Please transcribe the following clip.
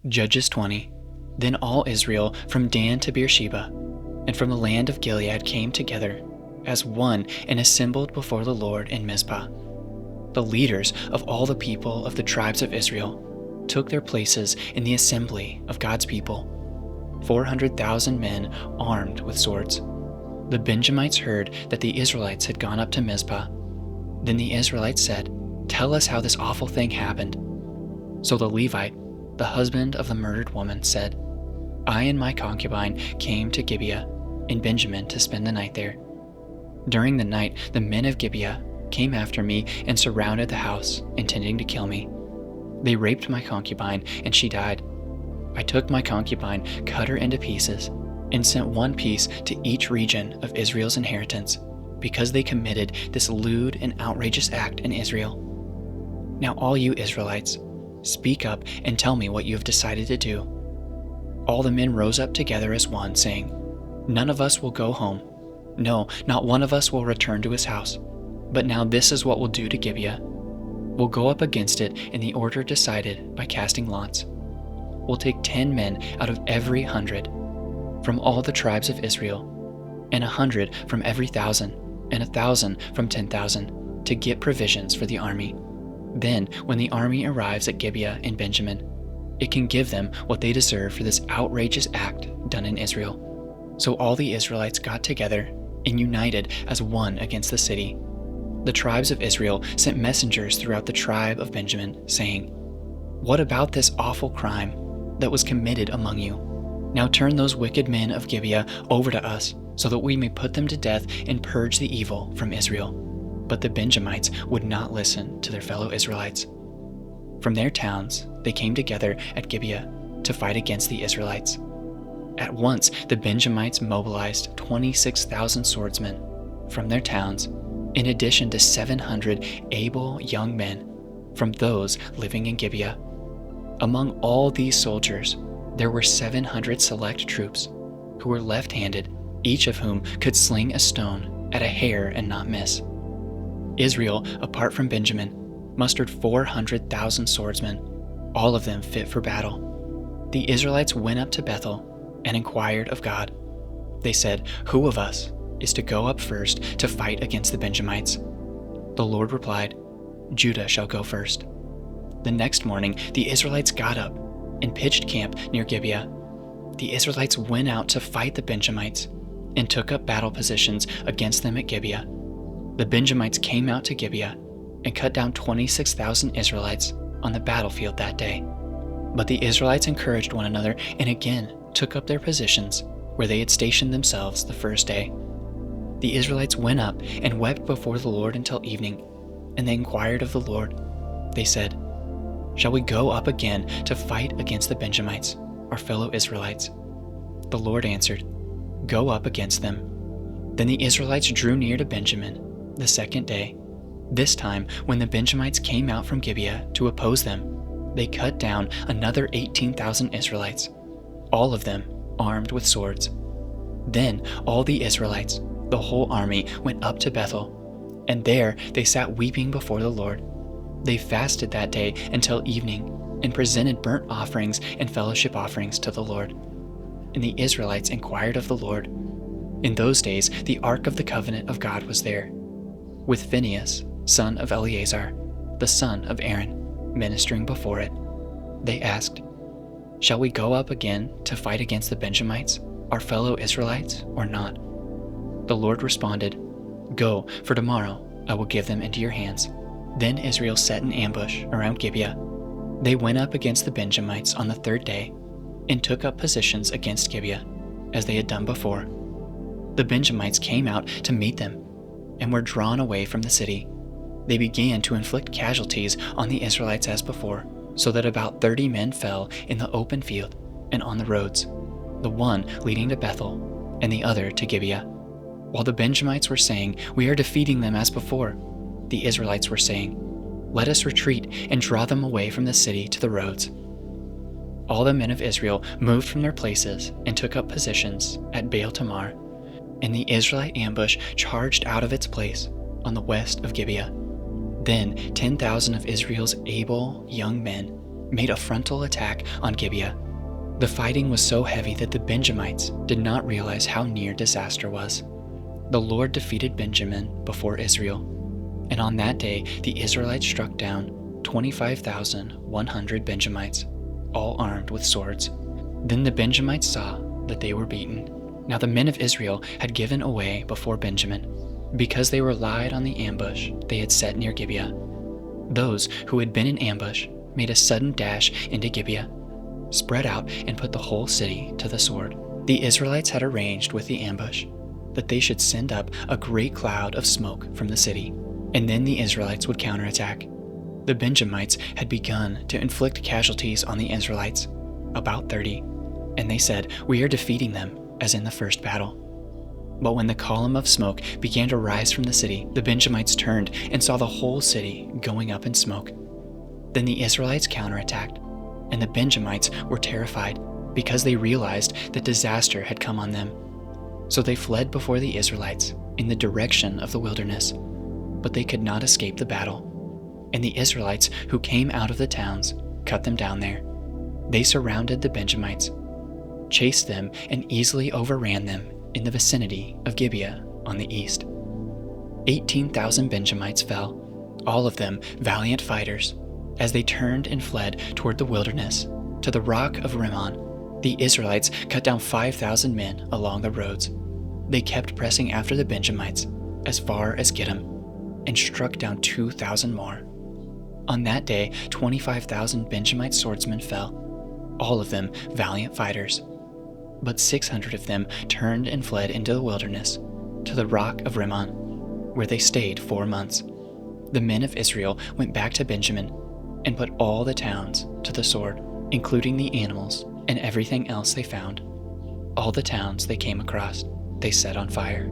Judges 20. Then all Israel from Dan to Beersheba and from the land of Gilead came together as one and assembled before the Lord in Mizpah. The leaders of all the people of the tribes of Israel took their places in the assembly of God's people, 400,000 men armed with swords. The Benjamites heard that the Israelites had gone up to Mizpah. Then the Israelites said, "Tell us how this awful thing happened." So the Levite, the husband of the murdered woman, said, "I and my concubine came to Gibeah in Benjamin to spend the night there. During the night, the men of Gibeah came after me and surrounded the house, intending to kill me. They raped my concubine, and she died. I took my concubine, cut her into pieces, and sent one piece to each region of Israel's inheritance, because they committed this lewd and outrageous act in Israel. Now all you Israelites, speak up and tell me what you have decided to do." All the men rose up together as one, saying, "None of us will go home. No, not one of us will return to his house. But now this is what we'll do to Gibeah. We'll go up against it in the order decided by casting lots. We'll take 10 men out of every 100 from all the tribes of Israel, and 100 from every 1,000, and 1,000 from 10,000, to get provisions for the army. Then, when the army arrives at Gibeah in Benjamin, it can give them what they deserve for this outrageous act done in Israel." So all the Israelites got together and united as one against the city. The tribes of Israel sent messengers throughout the tribe of Benjamin, saying, "What about this awful crime that was committed among you? Now turn those wicked men of Gibeah over to us, so that we may put them to death and purge the evil from Israel." But the Benjamites would not listen to their fellow Israelites. From their towns they came together at Gibeah to fight against the Israelites. At once the Benjamites mobilized 26,000 swordsmen from their towns, in addition to 700 able young men from those living in Gibeah. Among all these soldiers, there were 700 select troops who were left-handed, each of whom could sling a stone at a hair and not miss. Israel, apart from Benjamin, mustered 400,000 swordsmen, all of them fit for battle. The Israelites went up to Bethel and inquired of God. They said, "Who of us is to go up first to fight against the Benjamites?" The Lord replied, "Judah shall go first." The next morning the Israelites got up and pitched camp near Gibeah. The Israelites went out to fight the Benjamites and took up battle positions against them at Gibeah. The Benjamites came out to Gibeah and cut down 26,000 Israelites on the battlefield that day. But the Israelites encouraged one another and again took up their positions where they had stationed themselves the first day. The Israelites went up and wept before the Lord until evening, and they inquired of the Lord. They said, "Shall we go up again to fight against the Benjamites, our fellow Israelites?" The Lord answered, "Go up against them." Then the Israelites drew near to Benjamin the second day. This time, when the Benjamites came out from Gibeah to oppose them, they cut down another 18,000 Israelites, all of them armed with swords. Then all the Israelites, the whole army, went up to Bethel, and there they sat weeping before the Lord. They fasted that day until evening and presented burnt offerings and fellowship offerings to the Lord. And the Israelites inquired of the Lord. In those days the ark of the covenant of God was there, with Phinehas, son of Eleazar, the son of Aaron, ministering before it. They asked, "Shall we go up again to fight against the Benjamites, our fellow Israelites, or not?" The Lord responded, "Go, for tomorrow I will give them into your hands." Then Israel set an ambush around Gibeah. They went up against the Benjamites on the third day and took up positions against Gibeah, as they had done before. The Benjamites came out to meet them and were drawn away from the city. They began to inflict casualties on the Israelites as before, so that about 30 men fell in the open field and on the roads, the one leading to Bethel and the other to Gibeah. While the Benjamites were saying, "We are defeating them as before," the Israelites were saying, "Let us retreat and draw them away from the city to the roads." All the men of Israel moved from their places and took up positions at Baal Tamar, and the Israelite ambush charged out of its place on the west of Gibeah. Then 10,000 of Israel's able young men made a frontal attack on Gibeah. The fighting was so heavy that the Benjamites did not realize how near disaster was. The Lord defeated Benjamin before Israel, and on that day the Israelites struck down 25,100 Benjamites, all armed with swords. Then the Benjamites saw that they were beaten. Now the men of Israel had given away before Benjamin, because they relied on the ambush they had set near Gibeah. Those who had been in ambush made a sudden dash into Gibeah, spread out, and put the whole city to the sword. The Israelites had arranged with the ambush that they should send up a great cloud of smoke from the city, and then the Israelites would counterattack. The Benjamites had begun to inflict casualties on the Israelites, about 30, and they said, "We are defeating them, as in the first battle." But when the column of smoke began to rise from the city, the Benjamites turned and saw the whole city going up in smoke. Then the Israelites counterattacked, and the Benjamites were terrified because they realized that disaster had come on them. So they fled before the Israelites in the direction of the wilderness, but they could not escape the battle. And the Israelites who came out of the towns cut them down there. They surrounded the Benjamites, chased them, and easily overran them in the vicinity of Gibeah on the east. 18,000 Benjamites fell, all of them valiant fighters, as they turned and fled toward the wilderness, to the rock of Rimmon. The Israelites cut down 5,000 men along the roads. They kept pressing after the Benjamites as far as Gittim, and struck down 2,000 more. On that day, 25,000 Benjamite swordsmen fell, all of them valiant fighters. But 600 of them turned and fled into the wilderness, to the rock of Rimmon, where they stayed 4 months. The men of Israel went back to Benjamin and put all the towns to the sword, including the animals and everything else they found. All the towns they came across, they set on fire.